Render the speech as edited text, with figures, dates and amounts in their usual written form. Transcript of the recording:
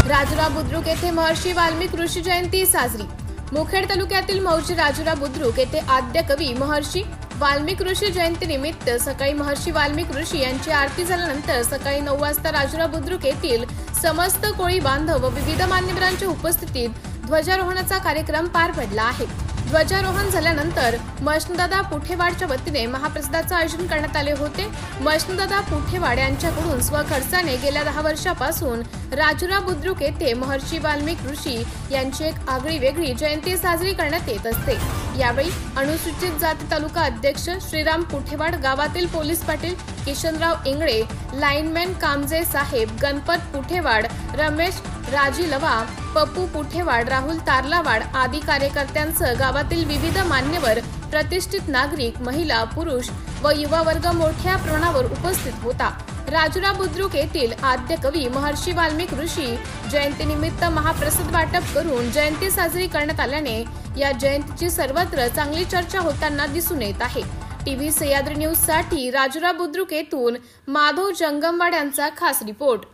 राजुरा बुद्रुक येथे महर्षी वाल्मिकी ऋषी जयंती साजरी। मुखेड तालुक्यातील मौजे राजुरा बुद्रुक येथे आद्य कवी महर्षी वाल्मिकी ऋषी जयंतीनिमित्त सकाळी महर्षी वाल्मिकी ऋषी यांची आरती झाल्यानंतर सकाळी 9 वाजता राजुरा बुद्रुक येथील समस्त कोळी बांधव व विविध मान्यवरांच्या उपस्थितीत ध्वजारोहणाचा कार्यक्रम पार पडला आहे। ध्वजारोहण झाल्यानंतर मशनदादा पुठेवाडच्या वतीने महाप्रसादाचे आयोजन करण्यात आले होते। मशनदादा पुठेवाड यांच्याकडून स्वखर्चाने गेल्या 10 वर्षापासून राजुरा बुद्रुक येथे महर्षी वाल्मिकी ऋषी यांची एक आगळी वेगळी जयंती साजरी करण्यात येत असते। यावेळी अनुसूचित जाती तालुका अध्यक्ष श्रीराम पुठेवाड, गावातील पोलीस पाटील किशनराव इंगळे, लाईनमॅन कामजे साहेब, गणपत पुठेवाड, रमेश राजीलवा, पप्पू पुठेवाड, राहुल तारलावाड आदी कार्यकर्त्यांसह गावातील विविध मान्यवर, प्रतिष्ठित नागरिक, महिला, पुरुष व युवा वर्ग मोठ्या प्रमाणावर उपस्थित होता। राजुरा बुद्रुक येथील आद्य कवी महर्षी वाल्मिकी ऋषी जयंतीनिमित्त महाप्रसाद वाटप करून जयंती साजरी करण्यात आल्याने या जयंतीची सर्वत्र चांगली चर्चा होताना दिसून येत आहे। टीव्ही सह्याद्री न्यूज साठी राजुरा बुद्रुक येथून माधव जंगमवाड यांचा खास रिपोर्ट।